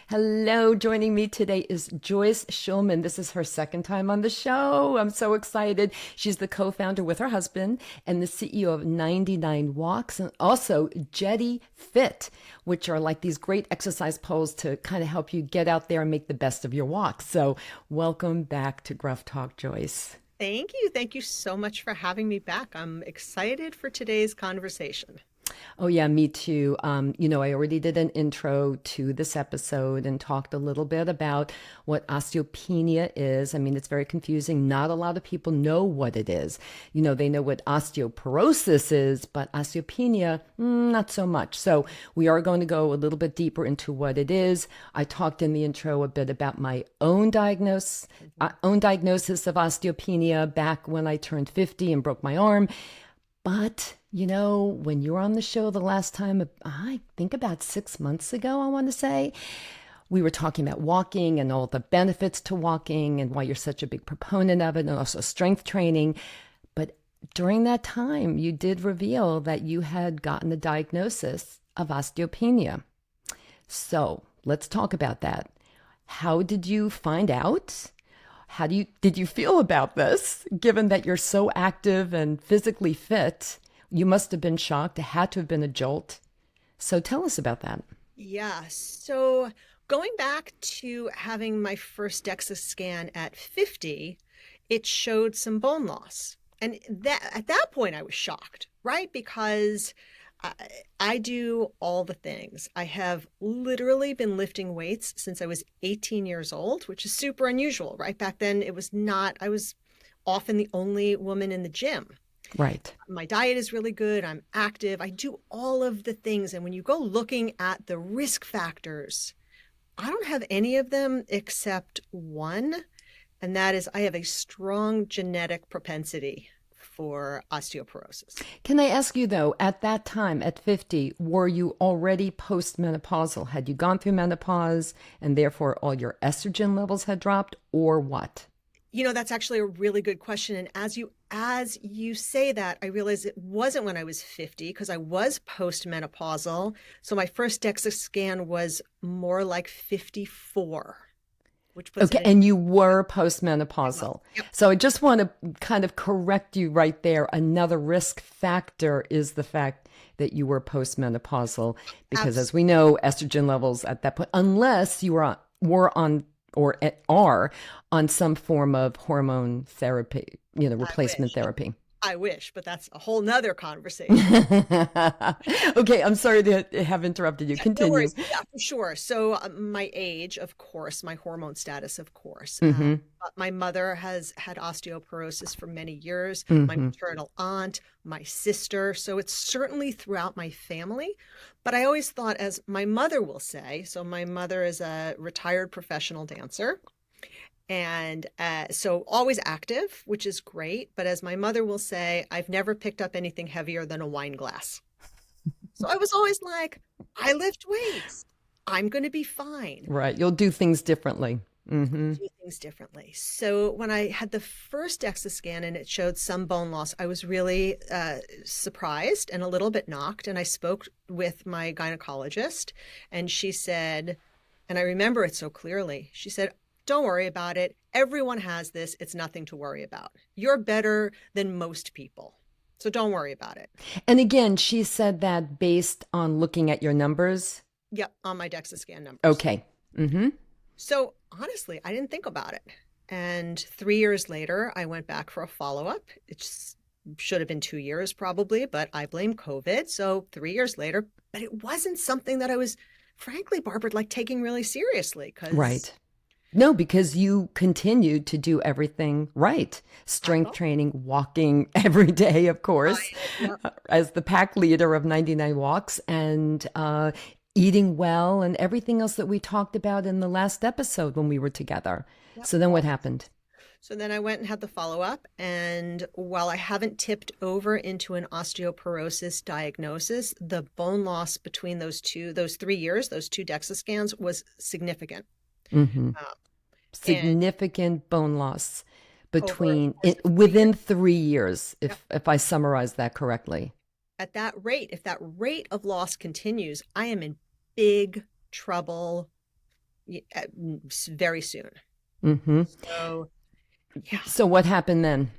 Hello, joining me today is Joyce Shulman. This is her second time on the show. I'm so excited. She's the co-founder with her husband and the CEO of 99 Walks and also Jetty Fit, which are like these great exercise poles to kind of help you get out there and make the best of your walk. So welcome back to Gruff Talk, Joyce. Thank you. Thank you so much for having me back. I'm excited for today's conversation. Oh, yeah, me too. I already did an intro to this episode and talked a little bit about what osteopenia is. I mean, it's very confusing. Not a lot of people know what it is. They know what osteoporosis is, but osteopenia, not so much. So we are going to go a little bit deeper into what it is. I talked in the intro a bit about my own diagnosis of osteopenia back when I turned 50 and broke my arm. But, when you were on the show the last time, I think about 6 months ago, I want to say, we were talking about walking and all the benefits to walking and why you're such a big proponent of it and also strength training. But during that time, you did reveal that you had gotten the diagnosis of osteopenia. So let's talk about that. How did you find out? Did you feel about this? Given that you're so active and physically fit, you must have been shocked. It had to have been a jolt. So tell us about that. Yeah. So going back to having my first DEXA scan at 50, it showed some bone loss. And at that point, I was shocked, right? Because I do all the things. I have literally been lifting weights since I was 18 years old, which is super unusual, right? Back then, it was not, I was often the only woman in the gym. Right. My diet is really good. I'm active. I do all of the things. And when you go looking at the risk factors, I don't have any of them except one, and that is I have a strong genetic propensity for osteoporosis. Can I ask you though, at that time, at 50, were you already postmenopausal? Had you gone through menopause and therefore all your estrogen levels had dropped, or what? That's actually a really good question. And as you say that, I realized it wasn't when I was 50 because I was postmenopausal. So my first DEXA scan was more like 54, which puts Okay, it and you were in well. postmenopausal. Yep. So I just want to kind of correct you right there. Another risk factor is the fact that you were postmenopausal, because as we know, estrogen levels at that point, unless you were on or are on some form of hormone therapy, I replacement wish. therapy. I wish, but that's a whole nother conversation. Okay, I'm sorry to have interrupted you. No Continue. worries. Yeah, for sure. So my age, of course, my hormone status, of course. Mm-hmm. But my mother has had osteoporosis for many years, my Mm-hmm. maternal aunt, my sister. So it's certainly throughout my family. But I always thought, as my mother will say, so my mother is a retired professional dancer. And so always active, which is great. But as my mother will say, I've never picked up anything heavier than a wine glass. So I was always like, I lift weights. I'm going to be fine. Right, you'll do things differently. Mm-hmm. Do things differently. So when I had the first DEXA scan and it showed some bone loss, I was really surprised and a little bit knocked. And I spoke with my gynecologist and she said, and I remember it so clearly, she said, don't worry about it. Everyone has this. It's nothing to worry about. You're better than most people. So don't worry about it. And again, she said that based on looking at your numbers. Yep, on my DEXA scan numbers. Okay. Mm-hmm. So honestly, I didn't think about it. And 3 years later, I went back for a follow-up. Should have been 2 years probably, but I blame COVID. So 3 years later, but it wasn't something that I was, frankly, Barbara, like taking really seriously because Right. No, because you continued to do everything right. Strength training, walking every day, of course, yep, as the pack leader of 99 Walks, and eating well and everything else that we talked about in the last episode when we were together. yep. So then what happened? So then I went and had the follow-up. And while I haven't tipped over into an osteoporosis diagnosis, the bone loss between those 3 years, those two DEXA scans was significant. Mm-hmm. Um, and Significant bone loss over a between course of 3 years. within 3 years, Yep. if I summarize that correctly. At that rate, if that rate of loss continues, I am in big trouble, very soon. Mm-hmm. So, yeah. So what happened then?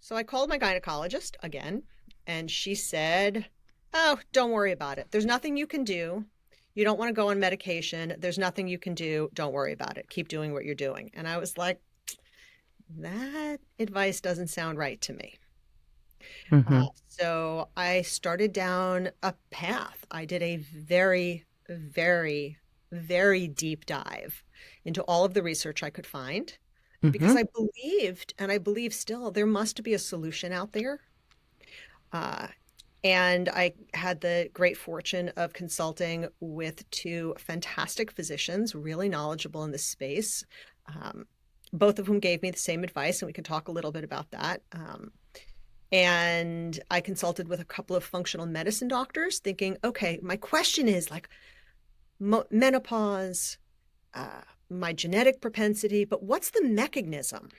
So I called my gynecologist again, and she said, "Oh, don't worry about it. There's nothing you can do. You don't want to go on medication. There's nothing you can do. Don't worry about it. Keep doing what you're doing." And I was like, that advice doesn't sound right to me. Mm-hmm. So I started down a path. I did a very, very, very deep dive into all of the research I could find because Mm-hmm. I believed, and I believe still, there must be a solution out there. Uh, and I had the great fortune of consulting with two fantastic physicians, really knowledgeable in this space, um, both of whom gave me the same advice, and we can talk a little bit about that. And I consulted with a couple of functional medicine doctors, thinking, okay, my question is like menopause, uh, my genetic propensity, but what's the mechanism?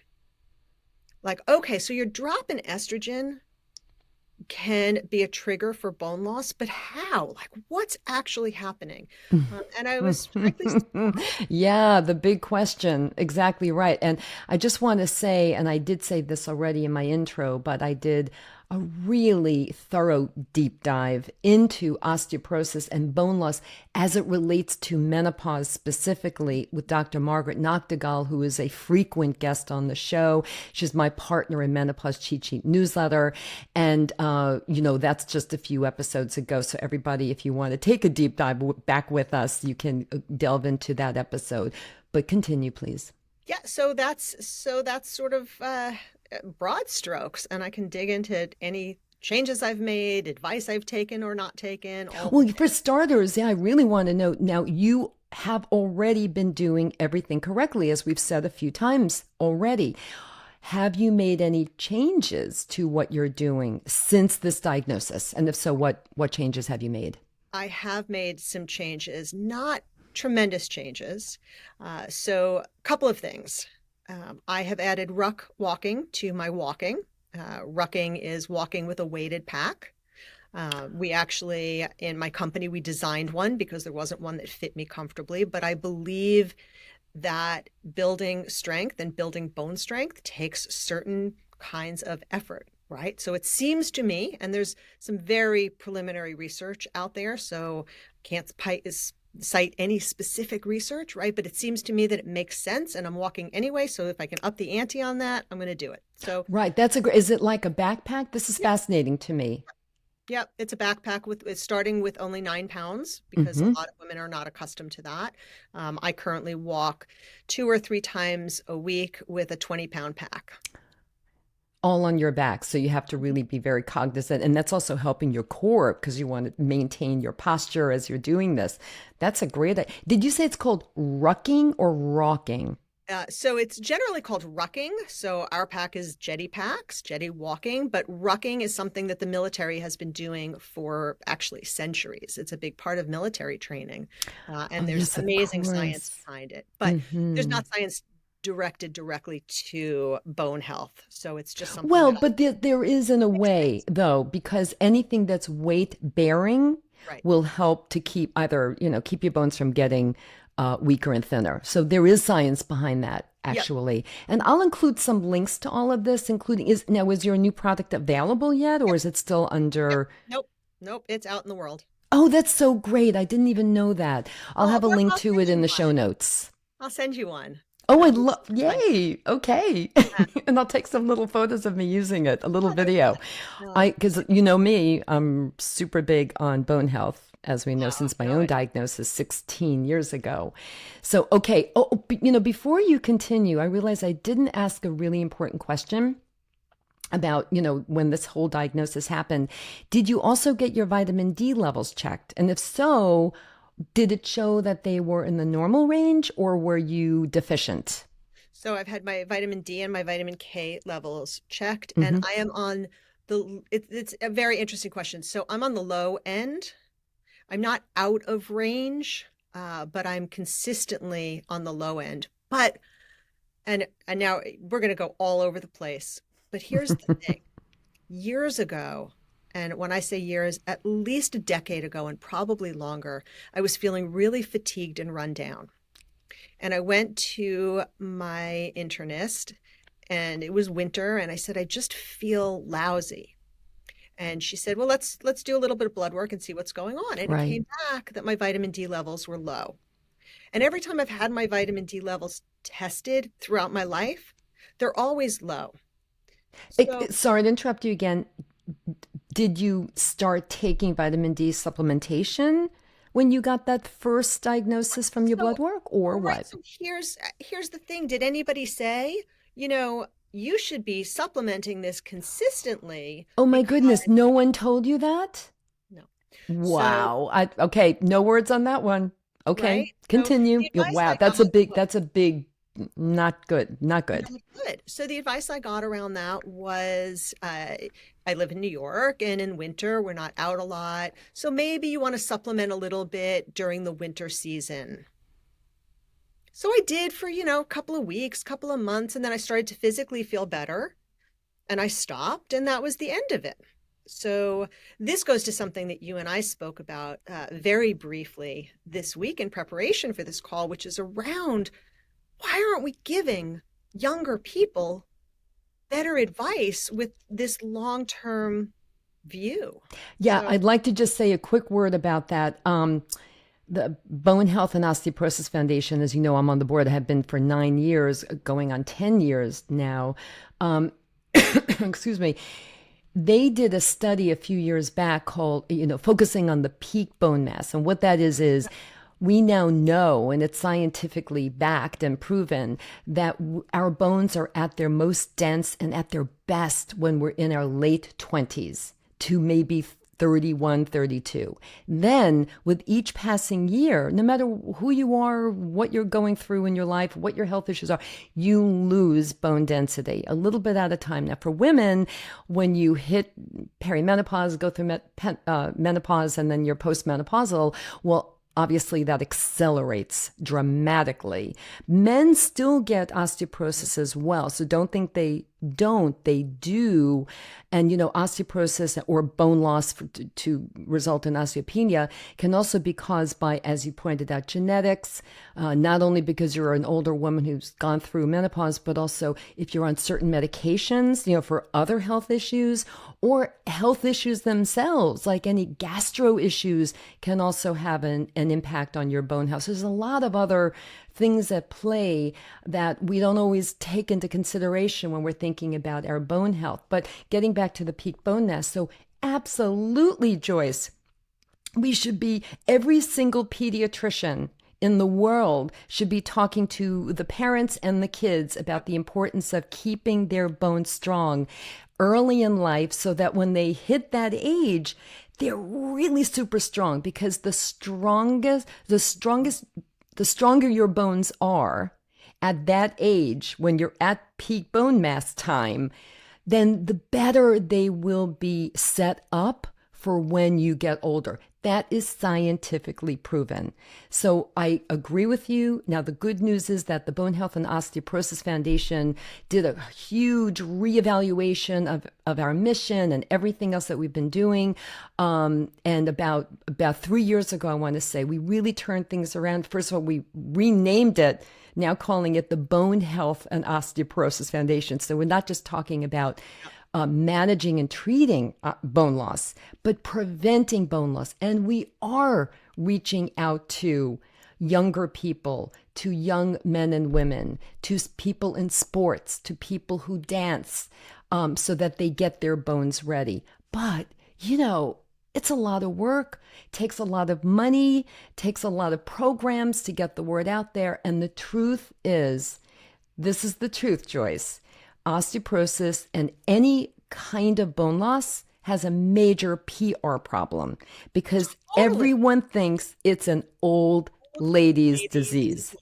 Like, okay, so your drop in estrogen can be a trigger for bone loss, but how? Like, what's actually happening? And I was frankly surprised. Yeah, the big question. Exactly right. And I just want to say, and I did say this already in my intro, but I did a really thorough deep dive into osteoporosis and bone loss as it relates to menopause specifically with Dr. Margaret Noctegal, who is a frequent guest on the show. She's my partner in Menopause Cheat Sheet newsletter. And, that's just a few episodes ago. So everybody, if you want to take a deep dive back with us, you can delve into that episode. But continue, please. Yeah, so that's sort of broad strokes, and I can dig into any changes I've made, advice I've taken or not taken, all the Well, things. for starters, yeah, I really want to know now you have already been doing everything correctly, as we've said a few times already. Have you made any changes to what you're doing since this diagnosis? And if so, what changes have you made? I have made some changes, not tremendous changes. So, a couple of things. I have added ruck walking to my walking. Rucking is walking with a weighted pack. We actually, in my company, we designed one because there wasn't one that fit me comfortably. But I believe that building strength and building bone strength takes certain kinds of effort, right? So it seems to me, and there's some very preliminary research out there, so I can't cite any specific research, right? But it seems to me that it makes sense, and I'm walking anyway. So if I can up the ante on that, I'm going to do it. So, Right, that's a great. Is it like a backpack? This is yeah, fascinating to me. yeah, it's a backpack with it's starting with only 9 pounds because a Hmm. lot of women are not accustomed to that. I currently walk 2 or 3 times a week with a 20-pound pack. All on your back. So you have to really be very cognizant. And that's also helping your core because you want to maintain your posture as you're doing this. That's a great idea. Did you say it's called rucking or rocking? So it's generally called rucking. So our pack is jetty packs, jetty walking, but rucking is something that the military has been doing for actually centuries. It's a big part of military training, Oh, and there's yes, of amazing science course. behind it. But there's Hmm. not science directed directly to bone health. So it's just something Well, that I but there is in a makes way, sense. though, because anything that's weight bearing Right. will help to keep either, keep your bones from getting weaker and thinner. So there is science behind that, Yep. actually. And I'll include some links to all of this, including is your new product available yet, or Yep. is it still Yep. under? Nope. Nope. It's out in the world. Oh, that's so great. I didn't even know that. I'll have a Barbara, link I'll to send it in you the show one. notes. I'll send you one. Oh, I'd We'll love, find it. yay. Okay. Yeah. And I'll take some little photos of me using it, a little Oh, they're video. good. Because you know me, I'm super big on bone health, as we know, Wow. since my No, own diagnosis 16 years ago. So, okay. Before you continue, I realize I didn't ask a really important question about, when this whole diagnosis happened. Did you also get your vitamin D levels checked? And if so, did it show that they were in the normal range or were you deficient? so I've had my vitamin D and my vitamin K levels checked, and Hmm. I am on it's a very interesting question. So I'm on the low end. I'm not out of range, but I'm consistently on the low end. But and now we're going to go all over the place. But here's the thing. Years ago, and when I say years, at least a decade ago and probably longer, I was feeling really fatigued and run down. And I went to my internist, and it was winter, and I said, I just feel lousy. And she said, well, let's do a little bit of blood work and see what's going on. And it Right. came back that my vitamin D levels were low. And every time I've had my vitamin D levels tested throughout my life, they're always low. So Sorry to interrupt you again. Did you start taking vitamin D supplementation when you got that first diagnosis from your so blood work, or all right, what? so here's the thing. Did anybody say, you should be supplementing this consistently Oh my because goodness, no one told you that? no. So, Wow. Okay, no words on that one. Okay, right? So the continue. advice Wow, I got that's a big, not good, not good. not good. So the advice I got around that was I live in New York, and in winter we're not out a lot. So maybe you want to supplement a little bit during the winter season. So I did for, a couple of weeks, couple of months, and then I started to physically feel better, and I stopped, and that was the end of it. So this goes to something that you and I spoke about very briefly this week in preparation for this call, which is around why aren't we giving younger people better advice with this long-term view? Yeah, So, I'd like to just say a quick word about that. The Bone Health and Osteoporosis Foundation, as you know, I'm on the board. I have been for 9 years, going on 10 years now. Um, excuse me. They did a study a few years back called, focusing on the peak bone mass. And what that is we now know, and it's scientifically backed and proven, that our bones are at their most dense and at their best when we're in our late 20s to maybe 31, 32. Then, with each passing year, no matter who you are, what you're going through in your life, what your health issues are, you lose bone density a little bit at a time. Now, for women, when you hit perimenopause, go through menopause, and then you're postmenopausal, well, obviously that accelerates dramatically. Men still get osteoporosis as well. So don't think they don't, they do. And, osteoporosis or bone loss to result in osteopenia can also be caused by, as you pointed out, genetics, not only because you're an older woman who's gone through menopause, but also if you're on certain medications, for other health issues or health issues themselves, like any gastro issues can also have an impact on your bone health. So there's a lot of other things at play that we don't always take into consideration when we're thinking about our bone health. But getting back to the peak bone mass, so absolutely, Joyce, we should be, every single pediatrician in the world should be talking to the parents and the kids about the importance of keeping their bones strong early in life so that when they hit that age, they're really super strong, because the stronger your bones are at that age, when you're at peak bone mass time, then the better they will be set up for when you get older. That is scientifically proven. So I agree with you. Now, the good news is that the Bone Health and Osteoporosis Foundation did a huge reevaluation of our mission and everything else that we've been doing. And about 3 years ago, I want to say, we really turned things around. First of all, we renamed it, now calling it the Bone Health and Osteoporosis Foundation. So we're not just talking about managing and treating bone loss, but preventing bone loss. And we are reaching out to younger people, to young men and women, to people in sports, to people who dance, so that they get their bones ready. But, it's a lot of work, takes a lot of money, takes a lot of programs to get the word out there. And the truth is, this is the truth, Joyce. Osteoporosis and any kind of bone loss has a major PR problem, because totally. everyone thinks it's an old lady's disease.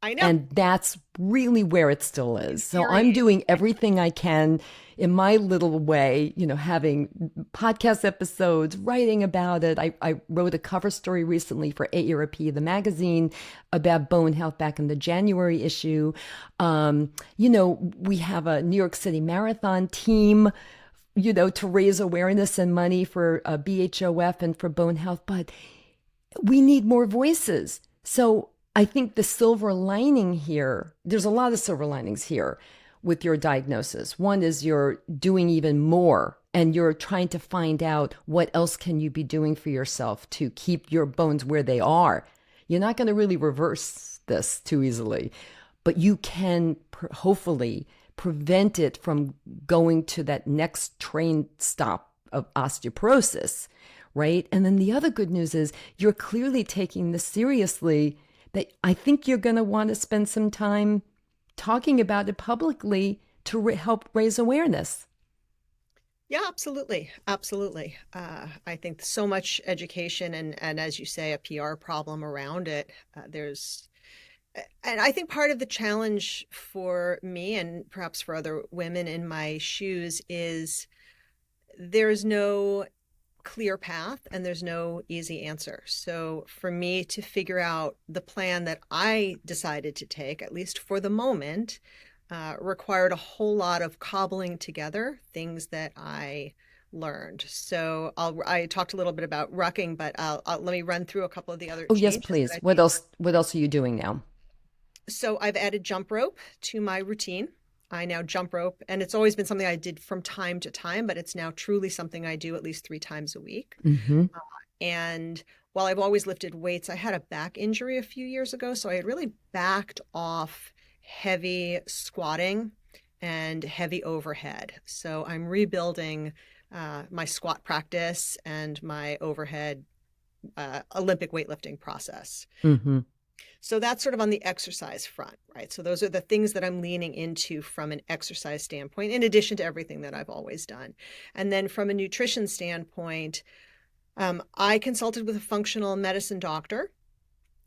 I know. And that's really where it still is. So I'm Infuriating. doing everything I can in my little way, having podcast episodes, writing about it. I wrote a cover story recently for AARP, the magazine, about bone health back in the January issue. We have a New York City Marathon team, to raise awareness and money for BHOF and for bone health. But we need more voices. So I think the silver lining here, there's a lot of silver linings here with your diagnosis. One is you're doing even more and you're trying to find out what else can you be doing for yourself to keep your bones where they are. You're not going to really reverse this too easily, but you can hopefully prevent it from going to that next train stop of osteoporosis, right? And then the other good news is you're clearly taking this seriously, that I think you're going to want to spend some time talking about it publicly to help raise awareness. Yeah, absolutely. Absolutely. I think so much education and as you say, a PR problem around it. And I think part of the challenge for me and perhaps for other women in my shoes is there's no clear path and there's no easy answer. So for me to figure out the plan that I decided to take, at least for the moment, required a whole lot of cobbling together things that I learned. So I talked a little bit about rucking, but let me run through a couple of the other Oh, yes, changes that please. I What made. else? What else are you doing now? So I've added jump rope to my routine. I now jump rope, and it's always been something I did from time to time, but it's now truly something I do at least 3 times a week. Mm-hmm. And while I've always lifted weights, I had a back injury a few years ago, so I had really backed off heavy squatting and heavy overhead. So I'm rebuilding my squat practice and my overhead Olympic weightlifting process. Mm-hmm. So that's sort of on the exercise front, right? So those are the things that I'm leaning into from an exercise standpoint, in addition to everything that I've always done. And then from a nutrition standpoint, I consulted with a functional medicine doctor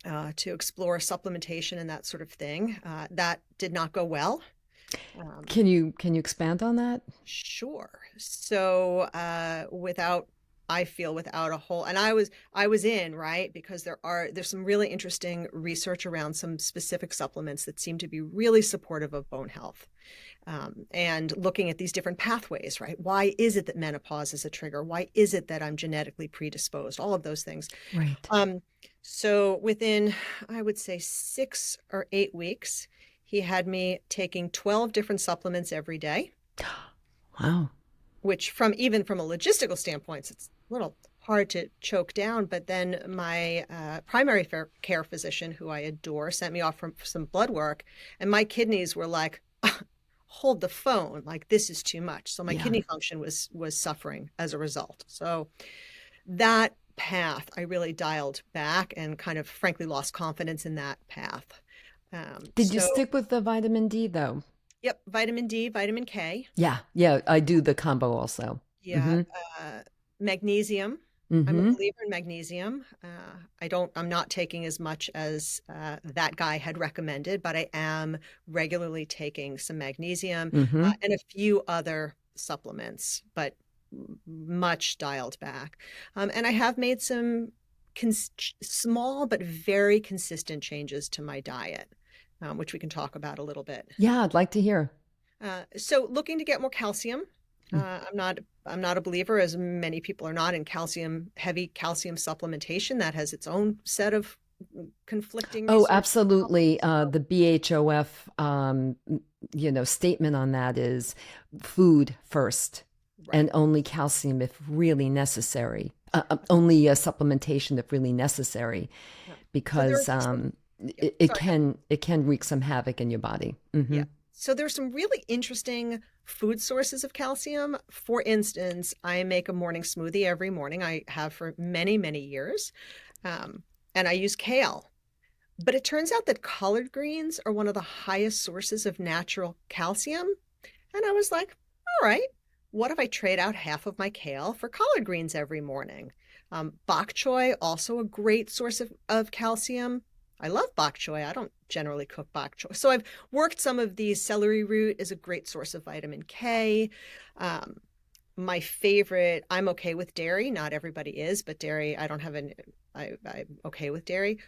to explore supplementation and that sort of thing. That did not go well. Um, Can you expand on that? Sure. So I feel without a whole, and I was in, right, because there's some really interesting research around some specific supplements that seem to be really supportive of bone health. And looking at these different pathways, right? Why is it that menopause is a trigger? Why is it that I'm genetically predisposed? All of those things. Right. So within, I would say 6 or 8 weeks, he had me taking 12 different supplements every day, Wow. which even from a logistical standpoint, it's a little hard to choke down. But then my primary care physician, who I adore, sent me off for some blood work, and my kidneys were like, hold the phone, like this is too much. So my Yeah. kidney function was suffering as a result. So that path, I really dialed back and kind of frankly lost confidence in that path. Did you So stick with the vitamin D though? yep, vitamin D, vitamin K. Yeah. Yeah. I do the combo also. Yeah, Mm-hmm. magnesium. I'm a Mm-hmm. believer in magnesium. I'm not taking as much as that guy had recommended, but I am regularly taking some magnesium Mm-hmm. and a few other supplements, but much dialed back. And I have made some small but very consistent changes to my diet, which we can talk about a little bit. Yeah, I'd like to hear. So looking to get more calcium. I'm not a believer, as many people are not, in heavy calcium supplementation. That has its own set of conflicting Oh, research. absolutely. The BHOF, statement on that is food first Right. and only calcium if really necessary. Only supplementation if really necessary, Yeah. So there are because some, yeah, it sorry. can wreak some havoc in your body. Hmm. Yeah. So there's some really interesting food sources of calcium. For instance, I make a morning smoothie every morning. I have for many, many years. Um, and I use kale. But it turns out that collard greens are one of the highest sources of natural calcium. And I was like, all right, what if I trade out half of my kale for collard greens every morning? Bok choy, also a great source of calcium. I love bok choy. I don't generally cook bok choy. So I've worked some of these. Celery root is a great source of vitamin K. Um, my favorite, I'm okay with dairy. Not everybody is, but dairy, I don't have I'm okay with dairy.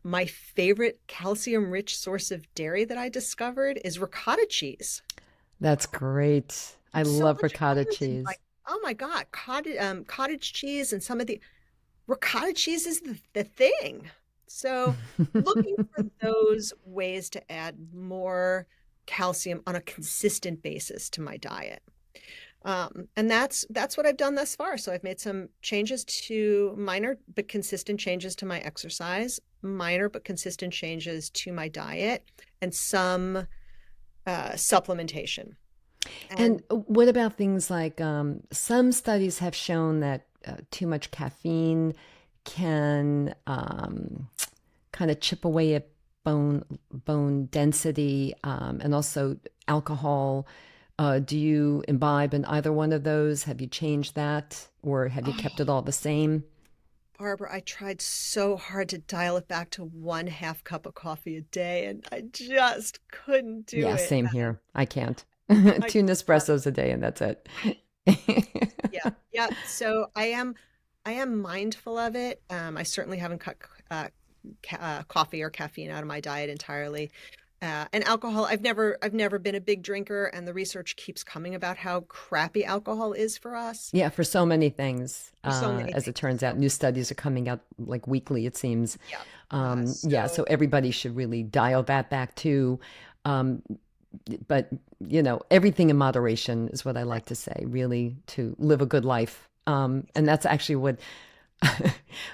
My favorite calcium rich source of dairy that I discovered is ricotta cheese. That's great. I So love much ricotta iron in, cheese. like, oh my God, cottage cheese and some of the ricotta cheese is the thing. So looking for those ways to add more calcium on a consistent basis to my diet. And that's what I've done thus far. So I've made some changes to minor but consistent changes to my exercise, minor but consistent changes to my diet, and some supplementation. And And what about things like some studies have shown that too much caffeine can kind of chip away at bone density, and also alcohol. Do you imbibe in either one of those? Have you changed that, or have you kept it oh, all the same? Barbara, I tried so hard to dial it back to 1/2 cup of coffee a day, and I just couldn't do Yeah, it. same here. I can't. I Two just Nespressos a day, and that's it. Yeah, yeah. So I am mindful of it. I certainly haven't cut coffee or caffeine out of my diet entirely. And alcohol, I've never been a big drinker, and the research keeps coming about how crappy alcohol is for us Yeah, for so many things, for so many as it things. turns out, new studies are coming out like weekly, it seems. Yeah. Yeah, so So everybody should really dial that back too. Um, but, everything in moderation is what I right. like to say, really, to live a good life. And that's actually what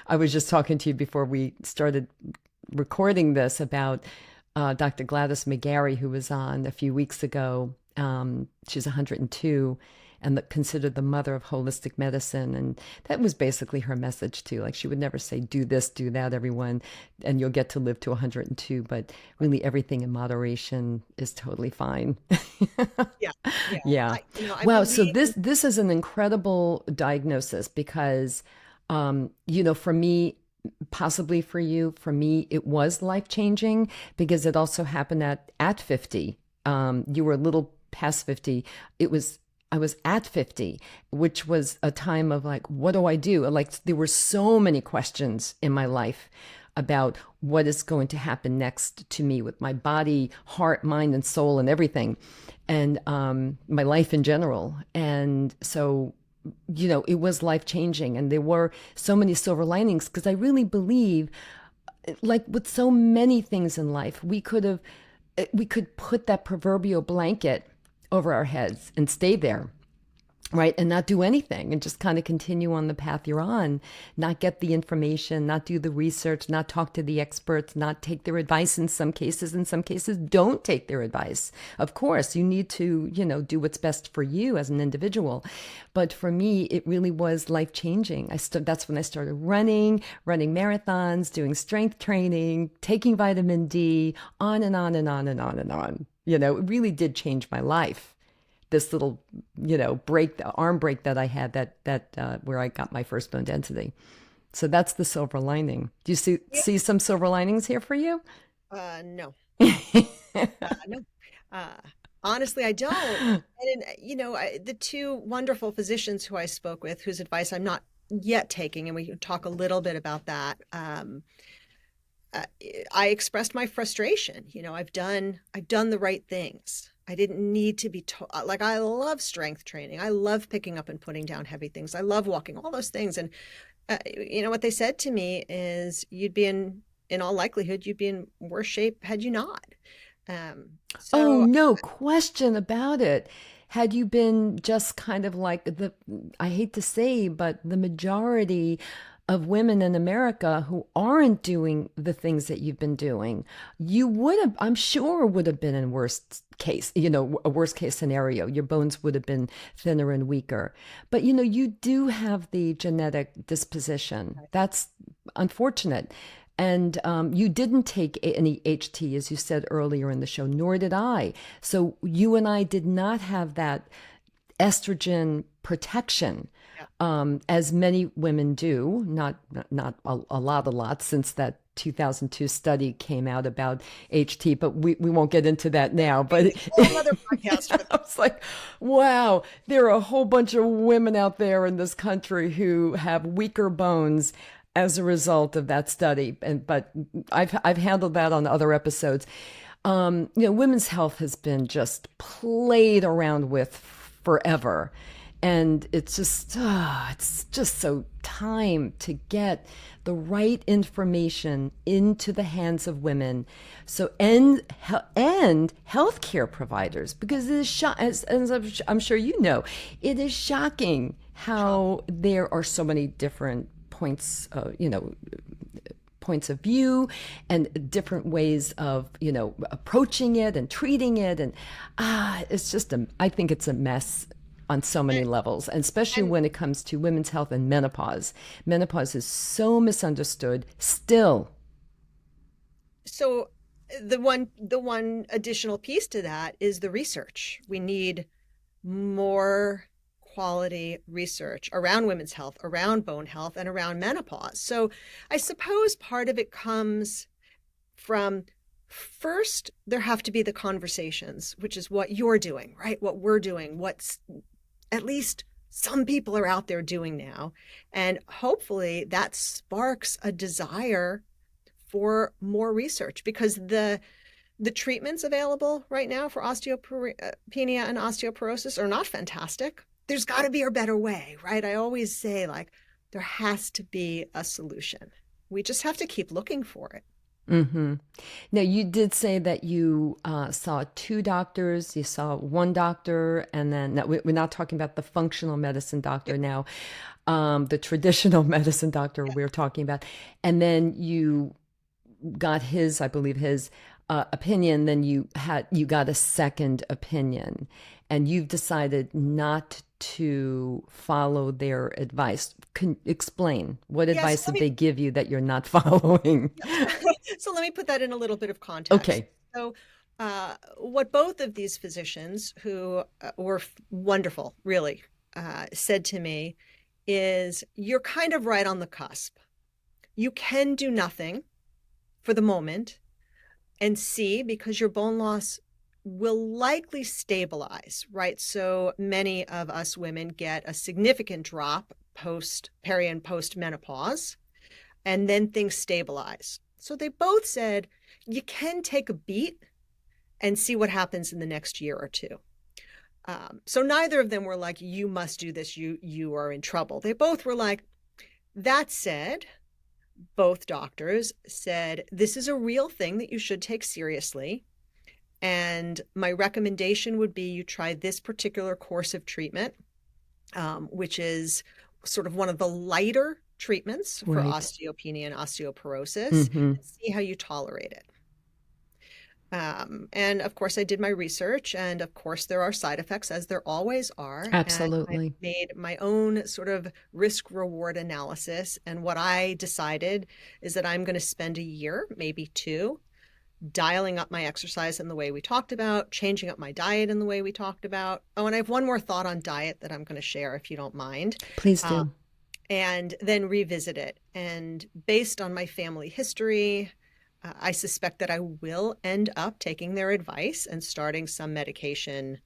I was just talking to you before we started recording this about Dr. Gladys McGarry, who was on a few weeks ago. She's 102 and considered the mother of holistic medicine. And that was basically her message too. Like she would never say, do this, do that, everyone, and you'll get to live to 102. But really, everything in moderation is totally fine. Yeah, yeah. Yeah. I Wow. So believe. this is an incredible diagnosis because, for me, possibly for you, for me, it was life changing because it also happened at 50. You were a little past 50. I was at 50, which was a time of like, what do I do? Like there were so many questions in my life about what is going to happen next to me with my body, heart, mind, and soul, and everything, and my life in general. And so, it was life changing. And there were so many silver linings because I really believe, like with so many things in life, we could put that proverbial blanket over our heads and stay there, right? And not do anything and just kind of continue on the path you're on, not get the information, not do the research, not talk to the experts, not take their advice in some cases, don't take their advice. Of course, you need to, do what's best for you as an individual. But for me, it really was life changing. That's when I started running marathons, doing strength training, taking vitamin D, on and on and on and on and on. It really did change my life, this little, break, the arm break that I had, that where I got my first bone density. So that's the silver lining. Do you Yeah. see some silver linings here for you? No. No. Uh, Honestly, I don't. And the two wonderful physicians who I spoke with, whose advice I'm not yet taking, and we can talk a little bit about that. Uh, I expressed my frustration. I've done the right things. I didn't need to be told. Like I love strength training. I love picking up and putting down heavy things. I love walking, all those things. And what they said to me is, in all likelihood, you'd be in worse shape had you not. Oh, So no question about it. Had you been just kind of like I hate to say, but the majority of women in America who aren't doing the things that you've been doing, you would have, I'm sure, would have been in worst case, a worst case scenario. Your bones would have been thinner and weaker. But, you do have the genetic disposition. That's unfortunate. And you didn't take any HT, as you said earlier in the show, nor did I. So you and I did not have that estrogen protection, yeah, as many women do. Not a lot, since that 2002 study came out about HT, but we won't get into that now. But maybe a whole other podcast for I was like, wow, there are a whole bunch of women out there in this country who have weaker bones as a result of that study. But I've handled that on other episodes. Women's health has been just played around with forever. And it's just so time to get the right information into the hands of women. So, and healthcare providers, because it is as I'm sure you know, it is shocking how there are so many different points, points of view and different ways of approaching it and treating it, and it's just I think it's a mess on so many levels, and especially And when it comes to women's health and menopause. Menopause is so misunderstood still. so the one additional piece to that is the research. We need more quality research around women's health, around bone health, and around menopause. So I suppose part of it comes from, first, there have to be the conversations, which is what you're doing, right? What we're doing, what's at least some people are out there doing now. And hopefully that sparks a desire for more research, because the treatments available right now for osteopenia and osteoporosis are not fantastic. There's got to be a better way, right? I always say, like, there has to be a solution. We just have to keep looking for it. Mm-hmm. Now, you did say that you saw two doctors. You saw one doctor, and then now, we're not talking about the functional medicine doctor now, the traditional medicine doctor we're talking about. And then you got his, I believe, his opinion. Then you got a second opinion, and you've decided not to follow their advice. Explain what Yes, advice did they give you that you're not following? so let me put that in a little bit of context. Okay. So, what both of these physicians, who were wonderful, really, said to me is, you're kind of right on the cusp. You can do nothing for the moment and see, because your bone loss will likely stabilize, right? So many of us women get a significant drop peri and post menopause, and then things stabilize. So they both said you can take a beat and see what happens in the next year or two. So neither of them were like, you must do this, you are in trouble. They both were like, that said, both doctors said, this is a real thing that you should take seriously. And my recommendation would be you try this particular course of treatment, which is sort of one of the lighter treatments for Right. osteopenia and osteoporosis, Mm-hmm. and see how you tolerate it. And of course, I did my research, and of course, there are side effects, as there always are. And I Absolutely. made my own sort of risk reward analysis. And what I decided is that I'm going to spend a year, maybe two, dialing up my exercise in the way we talked about, changing up my diet in the way we talked about. Oh, and I have one more thought on diet that I'm going to share, if you don't mind. Please Um, do. and then revisit it. And based on my family history, I suspect that I will end up taking their advice and starting some medication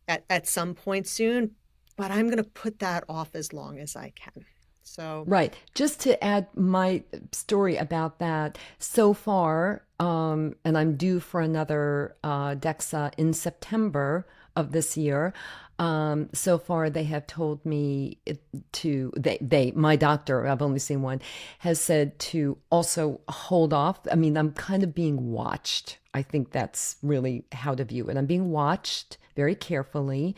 at some point soon, but I'm going to put that off as long as I can. So, Right. Just to add my story about that, so far, and I'm due for another DEXA in September of this year. So far, they have told me my doctor, I've only seen one, has said to also hold off. I mean, I'm kind of being watched. I think that's really how to view it. I'm being watched very carefully.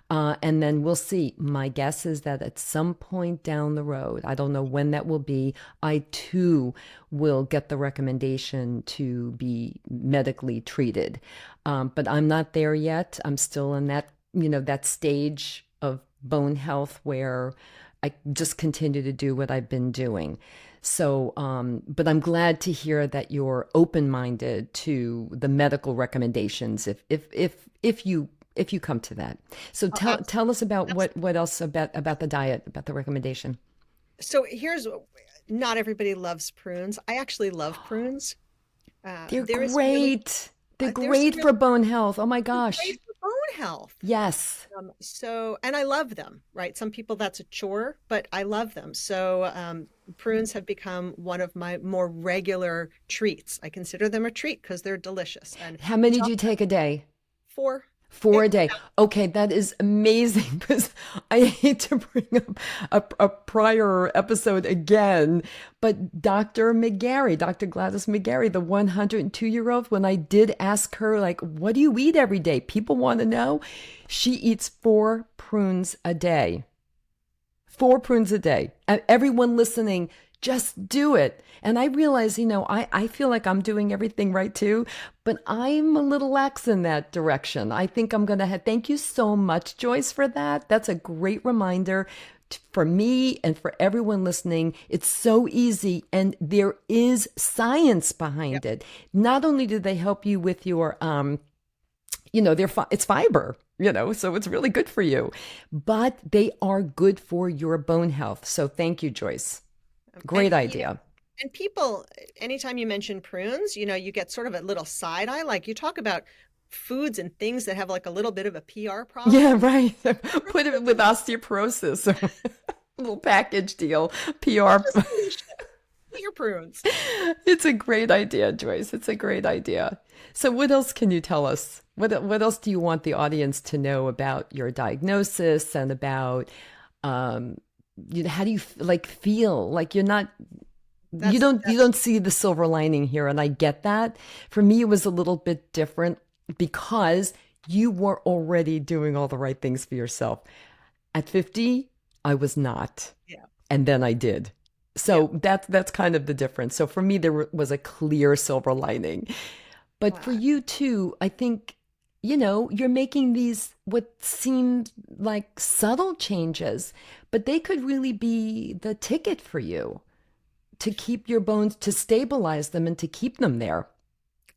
And then we'll see. My guess is that at some point down the road, I don't know when that will be, I too will get the recommendation to be medically treated. But I'm not there yet. I'm still in that stage of bone health where I just continue to do what I've been doing. So, but I'm glad to hear that you're open-minded to the medical recommendations if you come to that. So tell us about what else about the diet, about the recommendation. so here's not everybody loves prunes. I actually love prunes. They're There is really, great. They're there's some great really for bone health. Oh my gosh. great for bone health. Yes. And I love them, right? Some people that's a chore, but I love them. So prunes have become one of my more regular treats. I consider them a treat because they're delicious. And How we many do talk you take a day? four. 4 a day. Okay, that is amazing because I hate to bring up a prior episode again, but Dr. Gladys McGarry, the 102-year-old, when I did ask her, like, what do you eat every day? People want to know. She eats 4 prunes a day. 4 prunes a day. And everyone listening, just do it. And I realize, I feel like I'm doing everything right too, but I'm a little lax in that direction. I think I'm going to have, thank you so much, Joyce, for that. That's a great reminder for me and for everyone listening. It's so easy and there is science Yep. behind it. Not only do they help you with your, it's fiber, so it's really good for you, but they are good for your bone health. So thank you, Joyce. And Great idea. and people, anytime you mention prunes, you get sort of a little side eye. Like you talk about foods and things that have like a little bit of a PR Yeah, problem. right. Put it with osteoporosis, little package deal, There's PR. a solution. Eat your prunes. It's a great idea, Joyce. It's a great idea. So, what else can you tell us? What else do you want the audience to know about your diagnosis and about um, how do you like feel? Like you're not That's you that's don't see the silver lining here, and I get that. For me, it was a little bit different because you were already doing all the right things for yourself. At 50, I was not, yeah, and then I did. yeah. So that's kind of the difference. So for me, there was a clear silver lining. But for Wow. you too, I think, you're making these what seem like subtle changes, but they could really be the ticket for you to keep your bones, to stabilize them and to keep them there,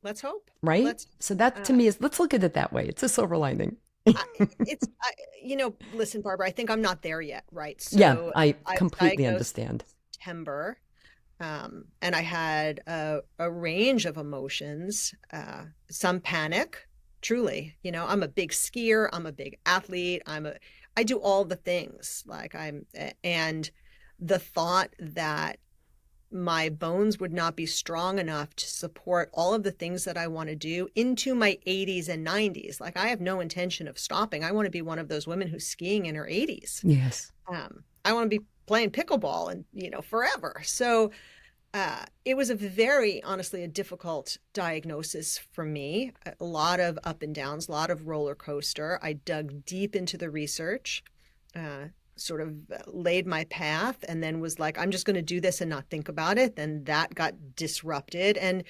Let's hope. right? Let's. So that to Uh, me is, let's look at it that way. It's a silver lining. I, listen, Barbara. I think I'm not there yet, right? Yeah, So I I was completely diagnosed understand. in September, and I had a range of emotions. Some panic. Truly, I'm a big skier. I'm a big athlete. I do all the things. And the thought that my bones would not be strong enough to support all of the things that I want to do into my 80s and 90s. Like I have no intention of stopping. I want to be one of those women who's skiing in her 80s. Yes. I want to be playing pickleball and forever. So it was honestly, a difficult diagnosis for me. A lot of up and downs, a lot of roller coaster. I dug deep into the research, uh, sort of laid my path, and then was like, I'm just going to do this and not think about it. Then that got disrupted, and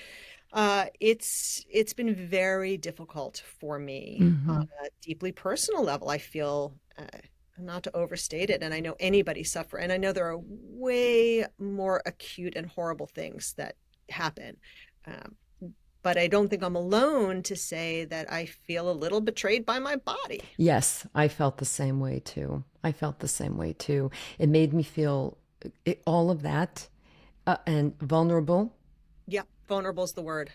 it's been very difficult for me on Hmm. a deeply personal level. I feel. Not to overstate it, and I know anybody suffer, and I know there are way more acute and horrible things that happen. Um, but I don't think I'm alone to say that I feel a little betrayed by my body. Yes, I felt the same way too. I felt the same way too. It made me feel all of that and vulnerable, Yeah, vulnerable is the word.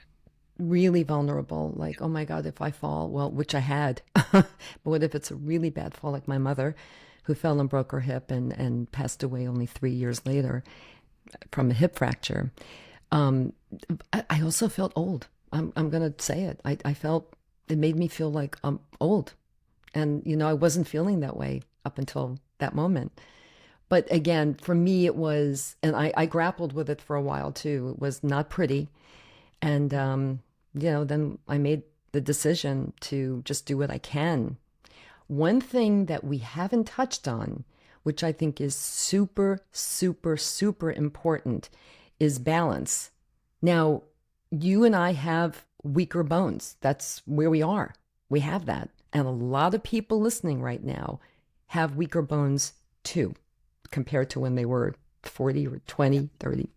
really vulnerable. Like, oh my God, if I fall, well, which I had, but what if it's a really bad fall, like my mother, who fell and broke her hip and passed away only 3 years later from a hip fracture. Um, I also felt old. I'm gonna say it. I felt it made me feel like I'm old, and I wasn't feeling that way up until that moment. But again, for me, it was, and I grappled with it for a while too. It was not pretty. And, then I made the decision to just do what I can. One thing that we haven't touched on, which I think is super, super, super important, is balance. Now, you and I have weaker bones. That's where we are. We have that. And a lot of people listening right now have weaker bones too, compared to when they were 40 or Yep. 20, 30.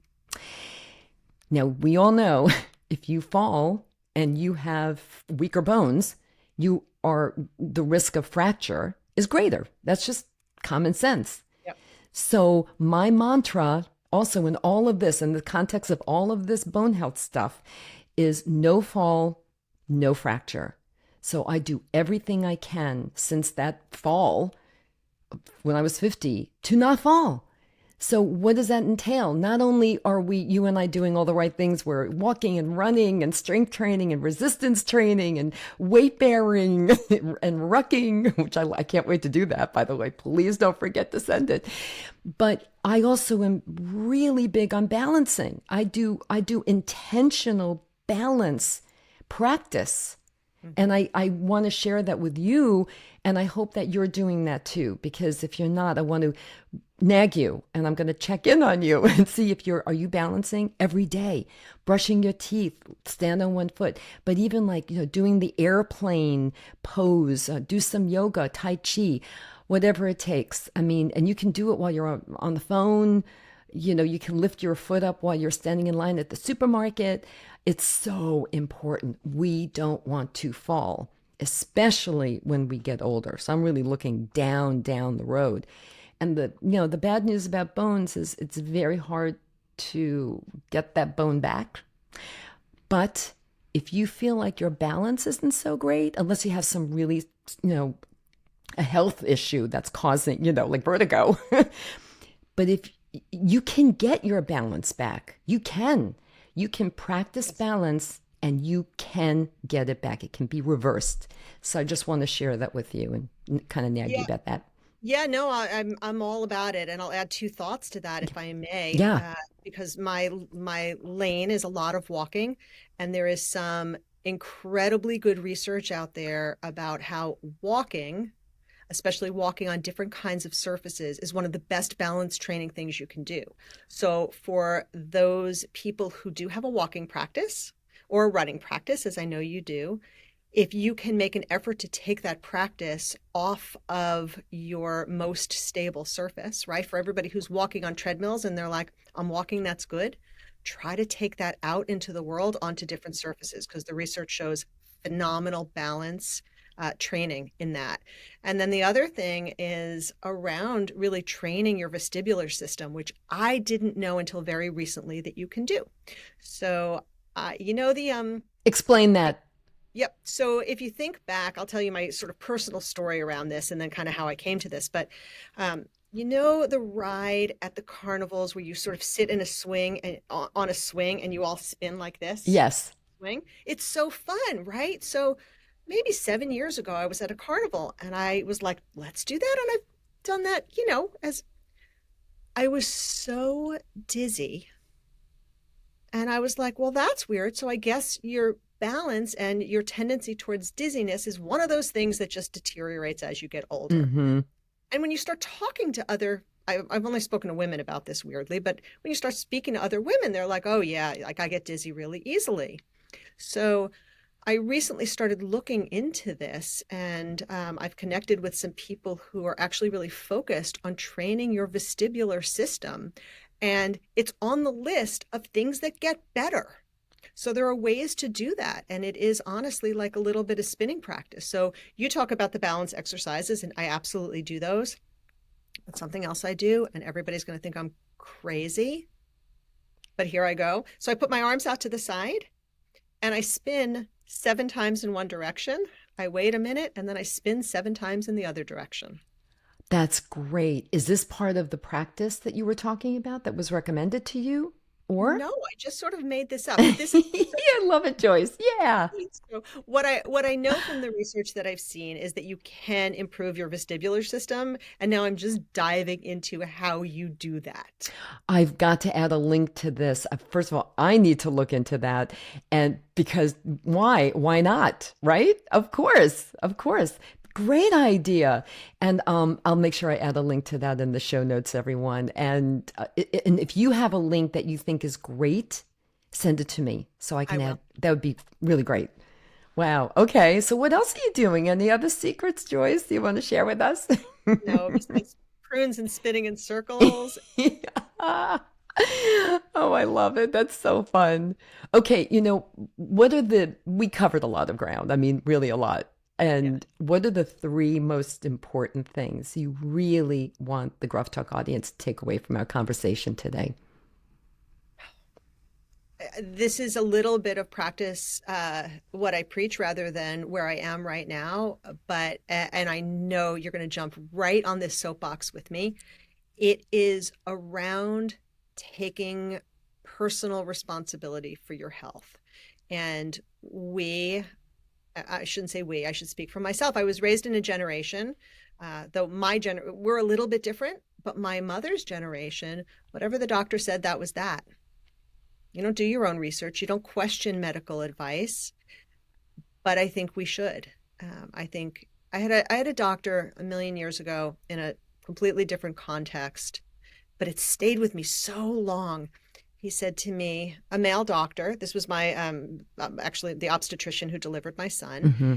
Now, we all know if you fall and you have weaker bones, the risk of fracture is greater. That's just common sense. Yep. So, my mantra also in all of this, in the context of all of this bone health stuff, is no fall, no fracture. So, I do everything I can since that fall when I was 50 to not fall. So what does that entail? Not only are you and I doing all the right things, we're walking and running and strength training and resistance training and weight bearing and rucking, which I can't wait to do that, by the way. Please don't forget to send it. But I also am really big on balancing. I do intentional balance practice. And I want to share that with you. And I hope that you're doing that too, because if you're not, I want to nag you and I'm going to check in on you and see if are you balancing every day, brushing your teeth, stand on one foot, but even like, doing the airplane pose, do some yoga, Tai Chi, whatever it takes. I mean, and you can do it while you're on the phone. You can lift your foot up while you're standing in line at the supermarket. It's so important. We don't want to fall, especially when we get older. So I'm really looking down the road. And the bad news about bones is it's very hard to get that bone back. But if you feel like your balance isn't so great, unless you have some really, a health issue that's causing, like vertigo, but if you can get your balance back, you can practice balance and you can get it back. It can be reversed. So I just want to share that with you and kind of nag you Yeah. about that. Yeah, no, I'm all about it, and I'll add two thoughts to that if I may, Yeah. because my lane is a lot of walking, and there is some incredibly good research out there about how walking, especially walking on different kinds of surfaces, is one of the best balance training things you can do. So for those people who do have a walking practice or a running practice, as I know you do, if you can make an effort to take that practice off of your most stable surface, right? For everybody who's walking on treadmills and they're like, I'm walking, that's good. Try to take that out into the world onto different surfaces, because the research shows phenomenal balance training in that. And then the other thing is around really training your vestibular system, which I didn't know until very recently that you can do. So, Explain that. Yep. So if you think back, I'll tell you my sort of personal story around this and then kind of how I came to this. But the ride at the carnivals where you sort of sit in a swing and on a swing and you all spin like this Yes. swing? It's so fun, right? So maybe 7 years ago, I was at a carnival and I was like, let's do that. And I've done that, as I was so dizzy. And I was like, well, that's weird. So I guess your balance and your tendency towards dizziness is one of those things that just deteriorates as you get older. Mm-hmm. And when you start talking to I've only spoken to women about this weirdly, but when you start speaking to other women, they're like, oh, yeah, like I get dizzy really easily. So I recently started looking into this, and I've connected with some people who are actually really focused on training your vestibular system. And it's on the list of things that get better. So there are ways to do that. And it is honestly like a little bit of spinning practice. So you talk about the balance exercises, and I absolutely do those. But something else I do, and everybody's going to think I'm crazy, but here I go. So I put my arms out to the side and I spin 7 times in one direction. I wait a minute and then I spin 7 times in the other direction. That's great. Is this part of the practice that you were talking about that was recommended to you? Or? No, I just sort of made this up. But this is I love it, Joyce. Yeah. so what I know from the research that I've seen is that you can improve your vestibular system, and now I'm just diving into how you do that. I've got to add a link to this. First of all, I need to look into that. And because why? Why not? Right? Of course. Of course. Great idea. And I'll make sure I add a link to that in the show notes, everyone. And if you have a link that you think is great, send it to me so I can add. That would be really great. Wow. Okay. So what else are you doing? Any other secrets, Joyce? Do you want to share with us? No, besides prunes and spinning in circles. Yeah. Oh, I love it. That's so fun. Okay, we covered a lot of ground. I mean, really a lot. Yeah. And what are the 3 most important things you really want the Gruff Talk audience to take away from our conversation today? This is a little bit of practice, what I preach rather than where I am right now. But, and I know you're going to jump right on this soapbox with me. It is around taking personal responsibility for your health. And I shouldn't say we, I should speak for myself. I was raised in a generation, though we're a little bit different, but my mother's generation, whatever the doctor said, that was that. You don't do your own research. You don't question medical advice, but I think we should. I think I had a doctor a million years ago in a completely different context, but it stayed with me so long. He said to me, a male doctor, this was my actually the obstetrician who delivered my son, Hmm.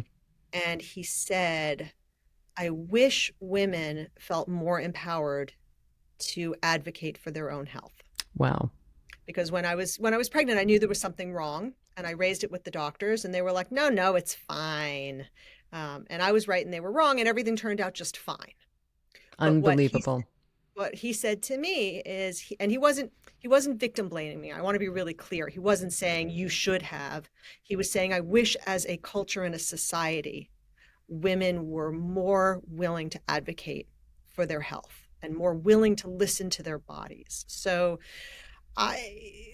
and he said, I wish women felt more empowered to advocate for their own health. Wow. Because when I was pregnant, I knew there was something wrong, and I raised it with the doctors, and they were like, no, no, it's fine. And I was right and they were wrong, and everything turned out just fine. But Unbelievable. what he said to me is, and he wasn't victim blaming me. I want to be really clear. He wasn't saying you should have. He was saying, I wish as a culture and a society, women were more willing to advocate for their health and more willing to listen to their bodies. So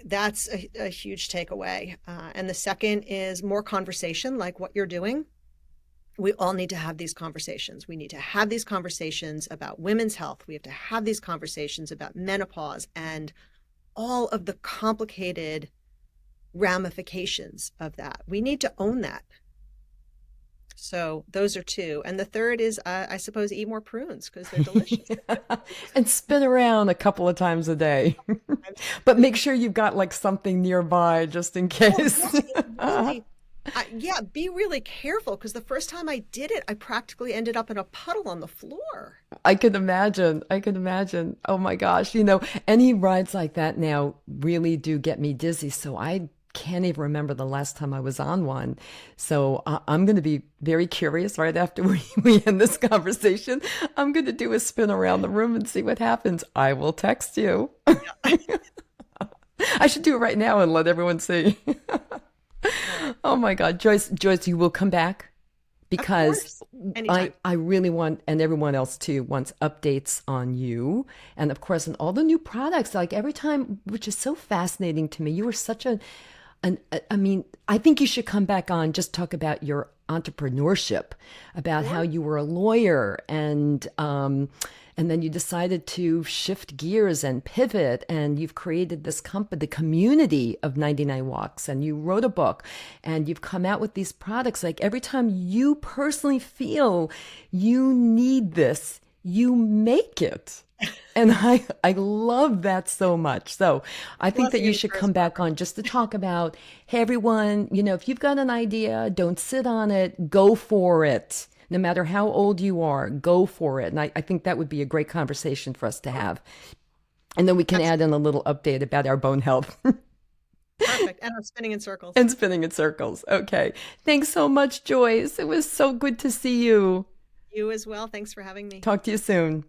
that's a huge takeaway. And the second is more conversation, like what you're doing. We all need to have these conversations. We need to have these conversations about women's health. We have to have these conversations about menopause and all of the complicated ramifications of that. We need to own that. So those are two. And the third is, I suppose, eat more prunes because they're delicious. And spin around a couple of times a day. But make sure you've got like something nearby just in Oh, case. yeah, it really, yeah, be really careful because the first time I did it, I practically ended up in a puddle on the floor. I can imagine. I can imagine. Oh my gosh. Any rides like that now really do get me dizzy. So I can't even remember the last time I was on one. So I'm going to be very curious right after we end this conversation. I'm going to do a spin around the room and see what happens. I will text you. Yeah. I should do it right now and let everyone see. All right. Oh my God. Joyce, you will come back Of because course. Anytime. I really want, and everyone else too, wants updates on you. And of course, on all the new products, like every time, which is so fascinating to me. You were such I mean, I think you should come back on, just talk about your entrepreneurship, about how Sure. you were a lawyer and then you decided to shift gears and pivot, and you've created this company, the community of 99 Walks, and you wrote a book, and you've come out with these products. Like every time you personally feel you need this, you make it. And I love that so much. So I think Love that you you should first, come back Barbara. on just to talk about, hey, everyone, if you've got an idea, don't sit on it, go for it. No matter how old you are, go for it. And I think that would be a great conversation for us to have. And then we can add Absolutely. in a little update about our bone health Perfect. And I'm spinning in circles. and spinning in circles. Okay. Thanks so much, Joyce. It was so good to see you. You as well. Thanks for having me. Talk to you soon.